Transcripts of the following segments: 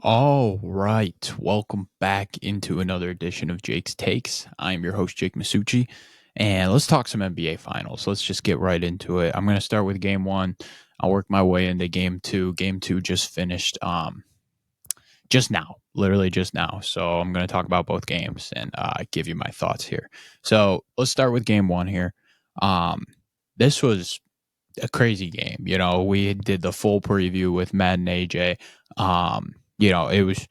All right. Welcome back into another edition of Jake's Takes. I'm your host, Jake Masucci, and let's talk some NBA Finals. Let's just get right into it. I'm going to start with game one. I'll work my way into game two. Game two just finished just now, literally just now. So I'm going to talk about both games and give you my thoughts here. So let's start with game one here. Um, this was a crazy game. We did the full preview with Matt and AJ. It was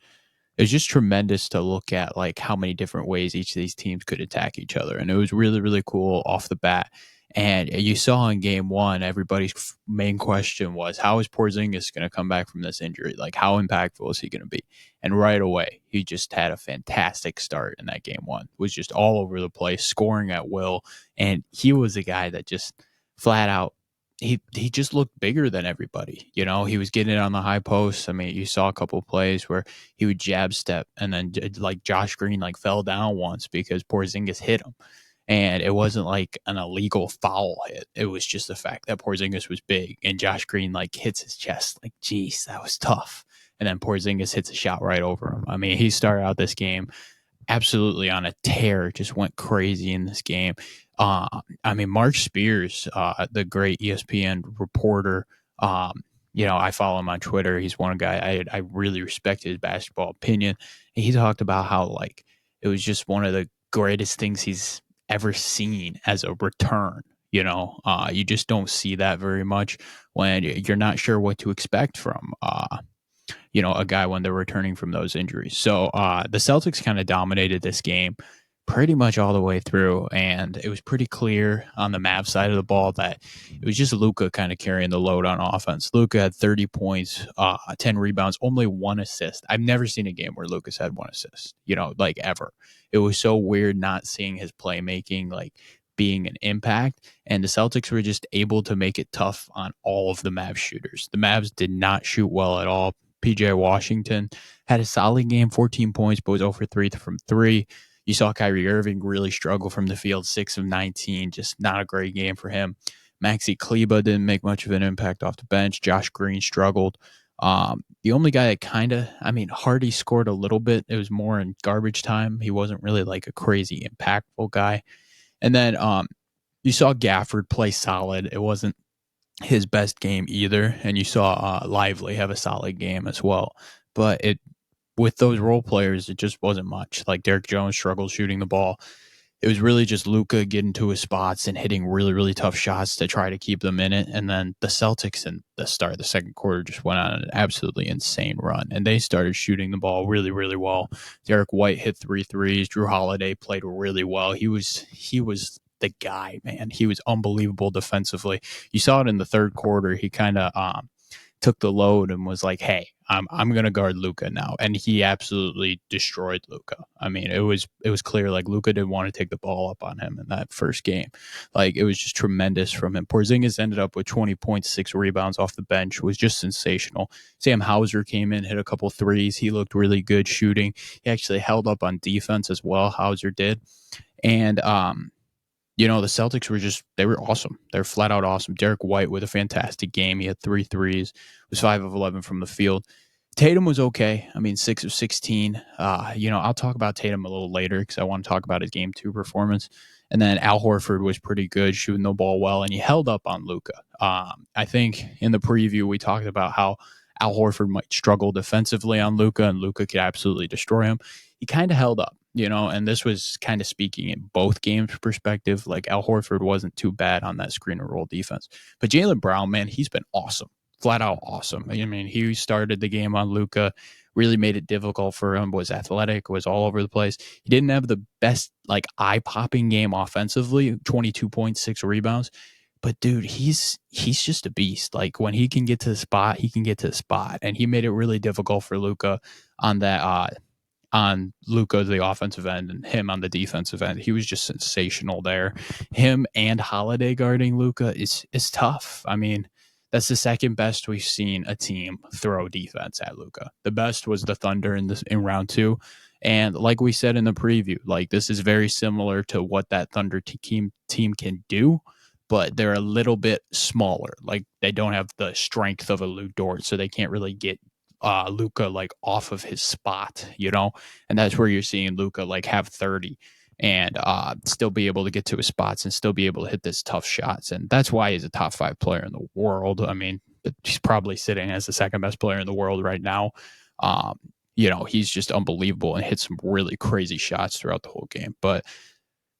just tremendous to look at like how many different ways each of these teams could attack each other, and it was really really cool off the bat. And you saw in game one, everybody's main question was, how is Porzingis going to come back from this injury? Like, how impactful is he going to be? And right away, he just had a fantastic start in that game one. Was just all over the place, scoring at will, and he was a guy that just flat out he just looked bigger than everybody. He was getting it on the high post. I mean, you saw a couple of plays where he would jab step, and then like Josh Green like fell down once because Porzingis hit him, and it wasn't like an illegal foul hit. It was just the fact that Porzingis was big, and Josh Green like hits his chest. Like, geez, that was tough. And then Porzingis hits a shot right over him. I mean, he started out this game absolutely on a tear, just went crazy in this game. I mean, Mark Spears, the great ESPN reporter, I follow him on Twitter. He's one guy I really respect his basketball opinion. And he talked about how like it was just one of the greatest things he's ever seen as a return. You just don't see that very much when you're not sure what to expect from a guy when they're returning from those injuries. So the Celtics kind of dominated this game pretty much all the way through, and it was pretty clear on the Mavs side of the ball that it was just Luka kind of carrying the load on offense. Luka had 30 points, 10 rebounds, only one assist. I've never seen a game where Luka's had one assist, like ever. It was so weird not seeing his playmaking, like being an impact, and the Celtics were just able to make it tough on all of the Mavs shooters. The Mavs did not shoot well at all. PJ Washington had a solid game, 14 points, but was 0 for 3 from three. You saw Kyrie Irving really struggle from the field, 6 of 19, just not a great game for him. Maxi Kleba didn't make much of an impact off the bench. Josh Green struggled. The only guy that Hardy scored a little bit. It was more in garbage time. He wasn't really like a crazy impactful guy. And then you saw Gafford play solid. It wasn't his best game either, and you saw Lively have a solid game as well. But it with those role players, it just wasn't much. Like Derek Jones struggled shooting the ball. It was really just Luka getting to his spots and hitting really, really tough shots to try to keep them in it. And then the Celtics in the start of the second quarter just went on an absolutely insane run. And they started shooting the ball really, really well. Derek White hit 3 threes. Drew Holiday played really well. He was the guy, man. He was unbelievable defensively. You saw it in the third quarter. He kind of took the load and was like, "Hey, I'm gonna guard Luka now," and he absolutely destroyed Luka. I mean, it was clear like Luka didn't want to take the ball up on him in that first game. Like it was just tremendous from him. Porzingis ended up with 20.6 rebounds off the bench, was just sensational. Sam Hauser came in, hit a couple threes. He looked really good shooting. He actually held up on defense as well. Hauser did, and the Celtics they were awesome. They're flat out awesome. Derek White with a fantastic game. He had 3 threes, was 5 of 11 from the field. Tatum was okay. I mean, 6 of 16. I'll talk about Tatum a little later because I want to talk about his game 2 performance. And then Al Horford was pretty good, shooting the ball well, and he held up on Luka. I think in the preview we talked about how Al Horford might struggle defensively on Luka, and Luka could absolutely destroy him. He kind of held up, and this was kind of speaking in both games perspective. Like Al Horford wasn't too bad on that screen and roll defense, but Jaylen Brown, man, he's been awesome, flat out awesome. I mean, he started the game on Luka, really made it difficult for him. Was athletic, was all over the place. He didn't have the best like eye popping game offensively, 22.6 rebounds. But dude, he's just a beast. Like when he can get to the spot, he can get to the spot, and he made it really difficult for Luka on that on Luka, the offensive end, and him on the defensive end. He was just sensational there. Him and Holiday guarding Luka is tough. I mean, that's the second best we've seen a team throw defense at Luka. The best was the Thunder in round 2. And like we said in the preview, like this is very similar to what that Thunder team can do, but they're a little bit smaller. Like they don't have the strength of a Lou Dort, so they can't really get Luka like off of his spot, and that's where you're seeing Luka like have 30 and still be able to get to his spots and still be able to hit this tough shots. And that's why he's a top 5 player in the world. I mean, he's probably sitting as the second best player in the world right now. He's just unbelievable and hit some really crazy shots throughout the whole game. But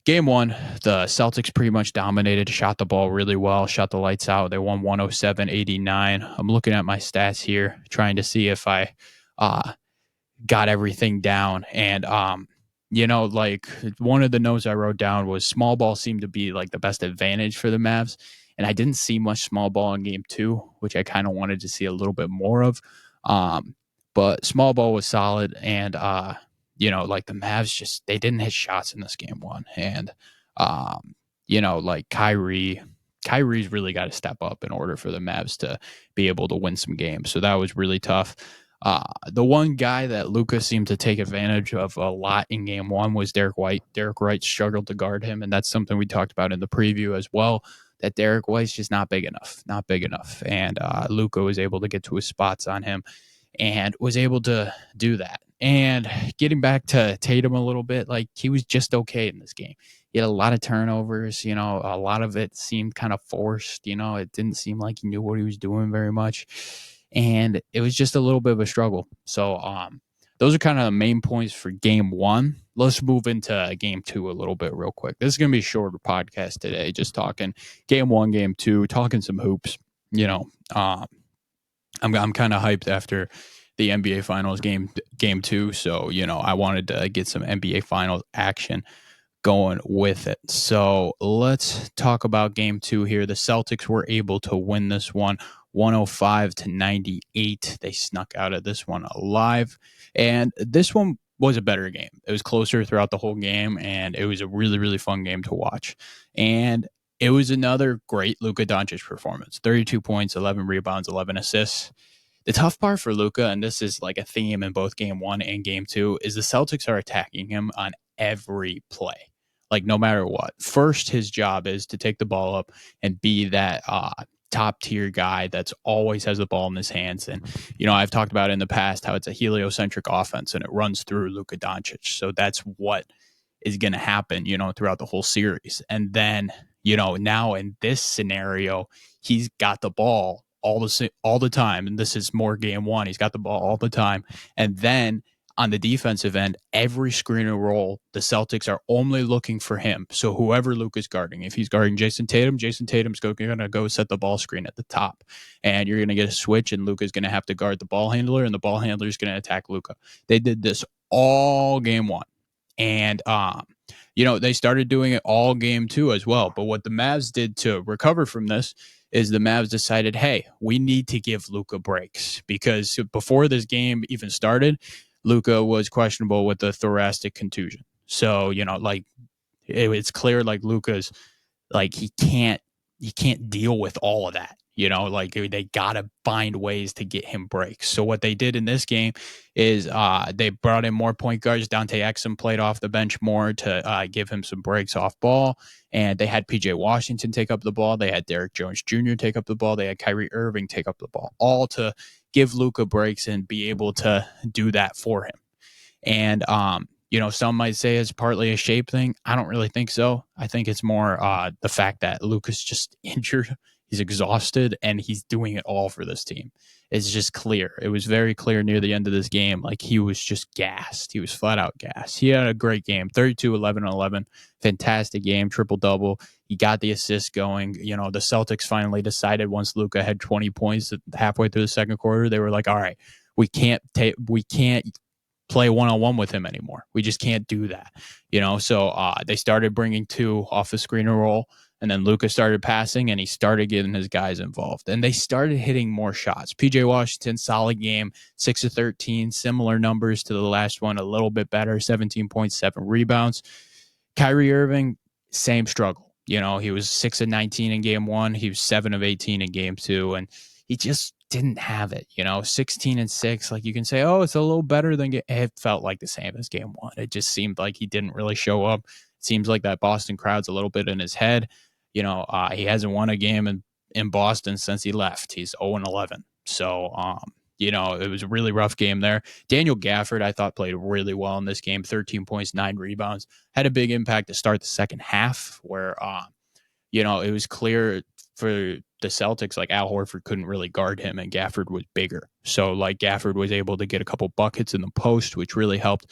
game one, the Celtics pretty much dominated, shot the ball really well, shot the lights out. They won 107-89. I'm looking at my stats here, trying to see if I got everything down. And, like one of the notes I wrote down was small ball seemed to be like the best advantage for the Mavs. And I didn't see much small ball in game two, which I kind of wanted to see a little bit more of. But small ball was solid. And, like the Mavs they didn't hit shots in this game one. And, like Kyrie's really got to step up in order for the Mavs to be able to win some games. So that was really tough. The one guy that Luka seemed to take advantage of a lot in game one was Derek White. Derek White struggled to guard him, and that's something we talked about in the preview as well, that Derek White's just not big enough. And Luka was able to get to his spots on him and was able to do that. And getting back to Tatum a little bit, like he was just okay in this game. He had a lot of turnovers, a lot of it seemed kind of forced, it didn't seem like he knew what he was doing very much. And it was just a little bit of a struggle. So those are kind of the main points for game one. Let's move into game two a little bit real quick. This is going to be a shorter podcast today, just talking game one, game two, talking some hoops. I'm kind of hyped after the NBA Finals game two. So, I wanted to get some NBA Finals action going with it. So let's talk about game two here. The Celtics were able to win this one 105-98. They snuck out of this one alive. And this one was a better game. It was closer throughout the whole game, and it was a really, really fun game to watch. And it was another great Luka Doncic performance. 32 points, 11 rebounds, 11 assists. The tough part for Luka, and this is like a theme in both game one and game two, is the Celtics are attacking him on every play. Like no matter what. First, his job is to take the ball up and be that top tier guy that's always has the ball in his hands. And, I've talked about in the past how it's a heliocentric offense and it runs through Luka Doncic. So that's what is going to happen, throughout the whole series. And then, now in this scenario, he's got the ball all the time. And this is more game one. He's got the ball all the time. And then on the defensive end, every screen and roll, the Celtics are only looking for him. So whoever Luka's guarding, if he's guarding Jason Tatum's going to go set the ball screen at the top. And you're going to get a switch, and Luka's going to have to guard the ball handler, and the ball handler is going to attack Luka. They did this all game one. And, they started doing it all game two as well. But what the Mavs did to recover from this is the Mavs decided, hey, we need to give Luka breaks. Because before this game even started, Luka was questionable with the thoracic contusion. So, it's clear like Luka's like he can't deal with all of that. They gotta find ways to get him breaks. So what they did in this game is they brought in more point guards. Dante Exum played off the bench more to give him some breaks off ball. And they had PJ Washington take up the ball. They had Derrick Jones Jr. take up the ball. They had Kyrie Irving take up the ball, all to give Luka breaks and be able to do that for him. And some might say it's partly a shape thing. I don't really think so. I think it's more the fact that Luka's just injured. He's exhausted, and he's doing it all for this team. It's just clear. It was very clear near the end of this game. Like, he was just gassed. He was flat out gassed. He had a great game, 32, 11, 11. Fantastic game, triple-double. He got the assist going. The Celtics finally decided once Luka had 20 points halfway through the second quarter, they were like, all right, we can't play one-on-one with him anymore. We just can't do that. So they started bringing two off the screen and roll. And then Luka started passing, and he started getting his guys involved. And they started hitting more shots. PJ Washington, solid game, 6 of 13, similar numbers to the last one, a little bit better, 17.7 rebounds. Kyrie Irving, same struggle. He was 6 of 19 in game one. He was 7 of 18 in game two. And he just didn't have it, 16 and 6. Like, you can say, oh, it's a little better than it felt like the same as game one. It just seemed like he didn't really show up. It seems like that Boston crowd's a little bit in his head. He hasn't won a game in Boston since he left. He's 0-11. So, it was a really rough game there. Daniel Gafford, I thought, played really well in this game. 13 points, 9 rebounds. Had a big impact to start the second half where, it was clear for the Celtics, like Al Horford couldn't really guard him and Gafford was bigger. So like Gafford was able to get a couple buckets in the post, which really helped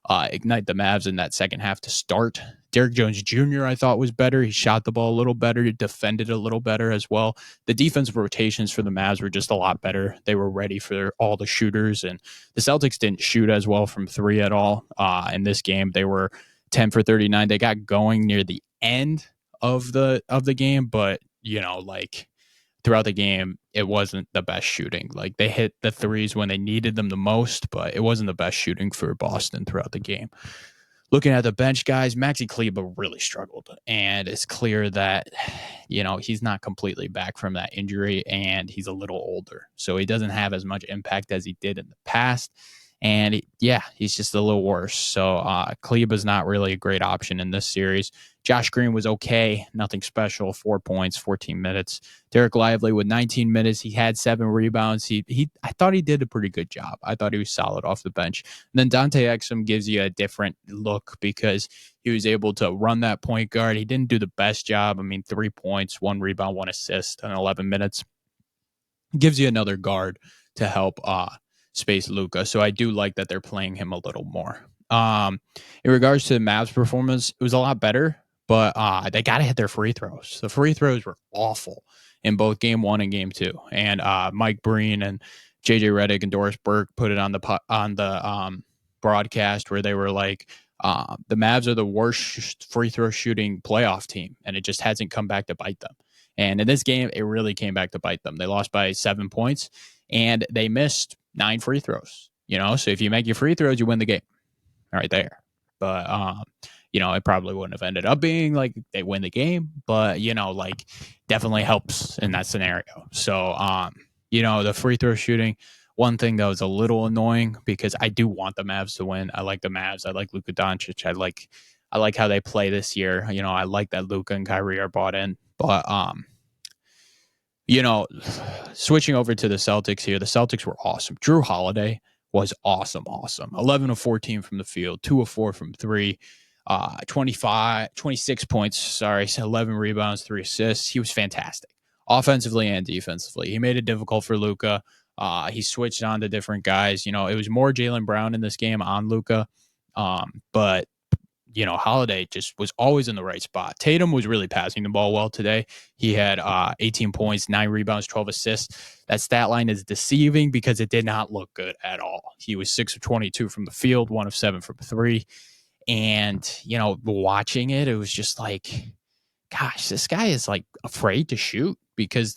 ignite the Mavs in that second half to start. Derrick Jones Jr., I thought, was better. He shot the ball a little better. He defended a little better as well. The defensive rotations for the Mavs were just a lot better. They were ready for all the shooters, and the Celtics didn't shoot as well from three at all. In this game, they were 10 for 39. They got going near the end of the game, but throughout the game, it wasn't the best shooting. Like they hit the threes when they needed them the most, but it wasn't the best shooting for Boston throughout the game. Looking at the bench guys, Maxi Kleber really struggled, and it's clear that he's not completely back from that injury, and he's a little older, so he doesn't have as much impact as he did in the past. And he's just a little worse. So Kleber's not really a great option in this series. Josh Green was okay, nothing special. 4 points, 14 minutes. Derek Lively with 19 minutes. He had 7 rebounds. I thought he did a pretty good job. I thought he was solid off the bench. And then Dante Exum gives you a different look because he was able to run that point guard. He didn't do the best job. 3 points, 1 rebound, 1 assist in 11 minutes. Gives you another guard to help space Luka. So I do like that they're playing him a little more. In regards to the Mavs performance, it was a lot better, but they got to hit their free throws. The free throws were awful in both game 1 and game 2. And Mike Breen and JJ Redick and Doris Burke put it on the broadcast where they were like, the Mavs are the worst free throw shooting playoff team, and it just hasn't come back to bite them. And in this game, it really came back to bite them. They lost by 7 points, and they missed 9 free throws. So if you make your free throws, you win the game right there. But it probably wouldn't have ended up being like they win the game, but definitely helps in that scenario. So the free throw shooting, one thing that was a little annoying because I do want the Mavs to win. I like the Mavs. I like Luka Doncic. I like how they play this year. I like that Luka and Kyrie are bought in. But switching over to the Celtics here, the Celtics were awesome. Drew Holiday was awesome. 11 of 14 from the field, 2 of 4 from 3, 26 points, 11 rebounds, 3 assists. He was fantastic, offensively and defensively. He made it difficult for Luka. He switched on to different guys. It was more Jaylen Brown in this game on Luka, but Holiday just was always in the right spot. Tatum was really passing the ball well today. He had 18 points, 9 rebounds, 12 assists. That stat line is deceiving because it did not look good at all. He was 6 of 22 from the field, 1 of 7 from 3. And, watching it, it was just like, gosh, this guy is like afraid to shoot because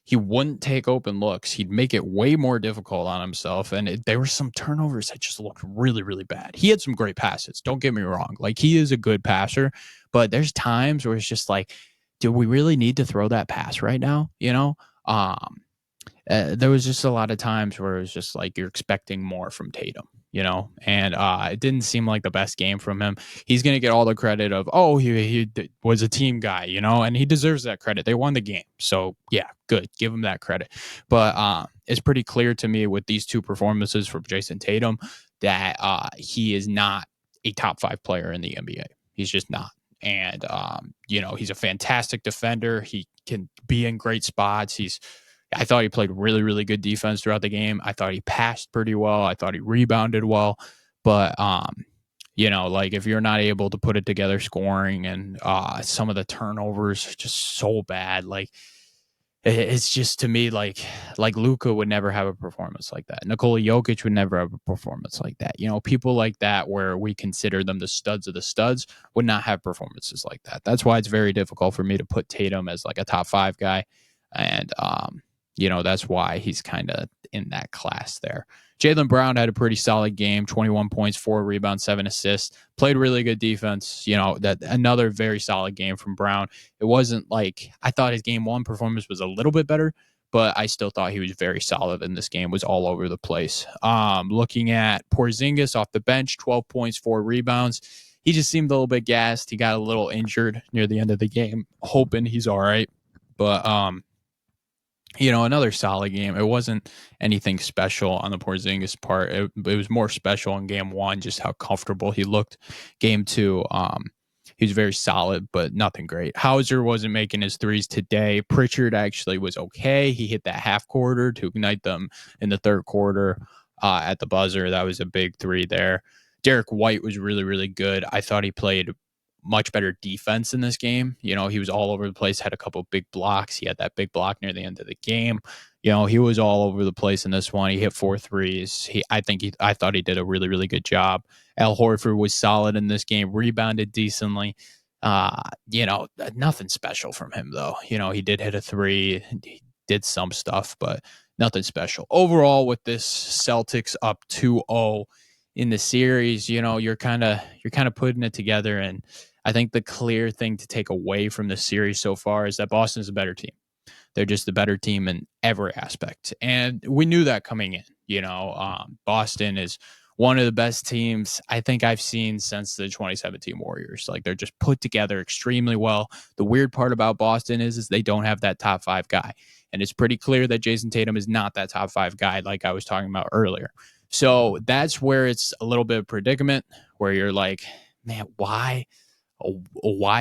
he wouldn't take open looks. He'd make it way more difficult on himself. And there were some turnovers that just looked really, really bad. He had some great passes. Don't get me wrong. Like, he is a good passer, but there's times where it's just like, do we really need to throw that pass right now? There was just a lot of times where it was just like you're expecting more from Tatum, and it didn't seem like the best game from him. He's going to get all the credit of, he was a team guy, and he deserves that credit. They won the game. So, yeah, good. Give him that credit. But it's pretty clear to me with these 2 performances from Jason Tatum that he is not a top 5 player in the NBA. He's just not. And, he's a fantastic defender. He can be in great spots. I thought he played really, really good defense throughout the game. I thought he passed pretty well. I thought he rebounded well. But, if you're not able to put it together scoring and some of the turnovers are just so bad, it's just to me like Luka would never have a performance like that. Nikola Jokic would never have a performance like that. People like that where we consider them the studs of the studs would not have performances like that. That's why it's very difficult for me to put Tatum as like a top 5 guy. And, that's why he's kind of in that class there. Jaylen Brown had a pretty solid game, 21 points, 4 rebounds, 7 assists, played really good defense. That another very solid game from Brown. It wasn't like, I thought his game 1 performance was a little bit better, but I still thought he was very solid in this game, was all over the place. Looking at Porzingis off the bench, 12 points, 4 rebounds. He just seemed a little bit gassed. He got a little injured near the end of the game, hoping he's all right. But, Another solid game. It wasn't anything special on the Porzingis part. It was more special in game one, just how comfortable he looked. Game two, he was very solid, but nothing great. Hauser wasn't making his threes today. Pritchard actually was okay. He hit that half quarter to ignite them in the third quarter at the buzzer. That was a big three there. Derek White was really, really good. I thought he played much better defense in this game. He was all over the place, had a couple big blocks. He had that big block near the end of the game. He was all over the place in this one. He hit 4 threes. I thought he did a really, really good job. Al Horford was solid in this game, rebounded decently. Nothing special from him though. He did hit a three, he did some stuff, but nothing special. Overall, with this Celtics up 2-0 in the series, you're kind of putting it together, and I think the clear thing to take away from the series so far is that Boston's a better team. They're just a better team in every aspect. And we knew that coming in. Boston is one of the best teams I think I've seen since the 2017 Warriors. Like, they're just put together extremely well. The weird part about Boston is they don't have that top 5 guy. And it's pretty clear that Jason Tatum is not that top 5 guy like I was talking about earlier. So that's where it's a little bit of predicament where you're like, man, why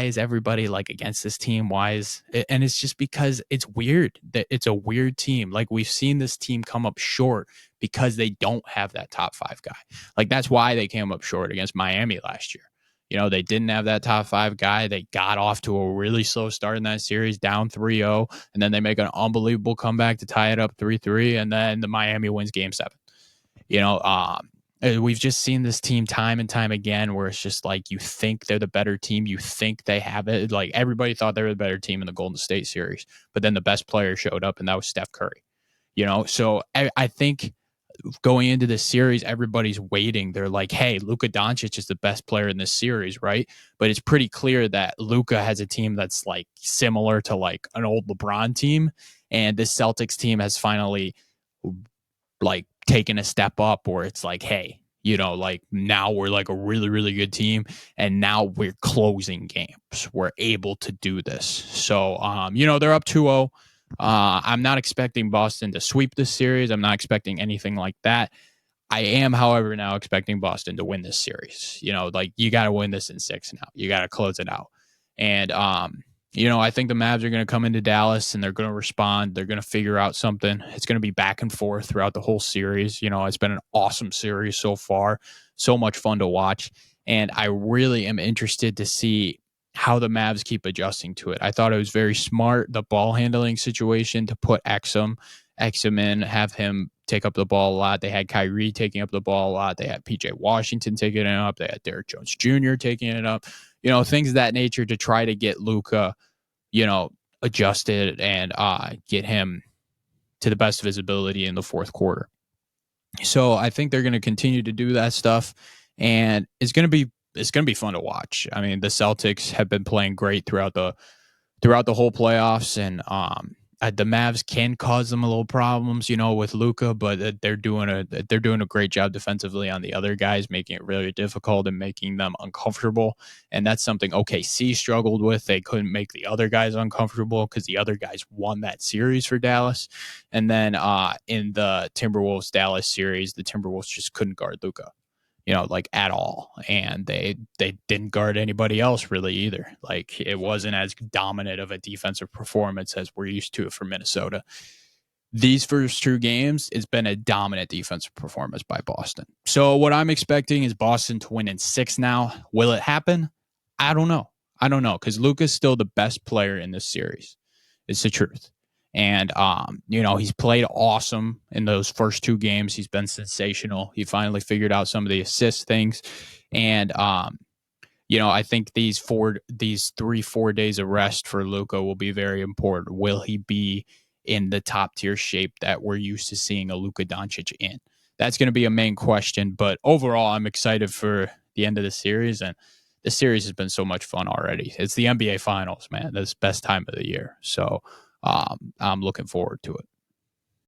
is everybody like against this team? And it's just because it's weird that it's a weird team. Like, we've seen this team come up short because they don't have that top 5 guy. Like, that's why they came up short against Miami last year. They didn't have that top 5 guy. They got off to a really slow start in that series, down 3-0, and then they make an unbelievable comeback to tie it up 3-3, and then the Miami wins game 7. We've just seen this team time and time again where it's just like, you think they're the better team. You think they have it. Like, everybody thought they were the better team in the Golden State series, but then the best player showed up, and that was Steph Curry. So I think going into this series, everybody's waiting. They're like, hey, Luka Doncic is the best player in this series, right? But it's pretty clear that Luka has a team that's like similar to like an old LeBron team. And this Celtics team has finally like taken a step up where it's like, hey, like, now we're like a really, really good team, and now we're closing games. We're able to do this. So, they're up 2-0. I'm not expecting Boston to sweep this series. I'm not expecting anything like that. I am, however, now expecting Boston to win this series. Like, you got to win this in 6 now. You got to close it out. And, I think the Mavs are going to come into Dallas and they're going to respond. They're going to figure out something. It's going to be back and forth throughout the whole series. It's been an awesome series so far. So much fun to watch. And I really am interested to see how the Mavs keep adjusting to it. I thought it was very smart, the ball handling situation, to put Exum in, have him take up the ball a lot. They had Kyrie taking up the ball a lot. They had PJ Washington taking it up. They had Derrick Jones Jr. taking it up. Things of that nature to try to get Luka, adjusted and get him to the best of his ability in the fourth quarter. So I think they're going to continue to do that stuff, and it's going to be fun to watch. I mean, the Celtics have been playing great throughout the whole playoffs, and the Mavs can cause them a little problems, with Luka, but they're doing a great job defensively on the other guys, making it really difficult and making them uncomfortable. And that's something OKC struggled with. They couldn't make the other guys uncomfortable because the other guys won that series for Dallas. And then in the Timberwolves Dallas series, the Timberwolves just couldn't guard Luka, like, at all. And they didn't guard anybody else really either. Like, it wasn't as dominant of a defensive performance as we're used to from Minnesota. These first 2 games, it's been a dominant defensive performance by Boston. So what I'm expecting is Boston to win in 6 now. Will it happen? I don't know, because Luka's still the best player in this series. It's the truth. And, he's played awesome in those first 2 games. He's been sensational. He finally figured out some of the assist things. And, I think these 3-4 days of rest for Luka will be very important. Will he be in the top tier shape that we're used to seeing a Luka Doncic in? That's going to be a main question. But overall, I'm excited for the end of the series. And the series has been so much fun already. It's the NBA Finals, man. That's the best time of the year. So I'm looking forward to it.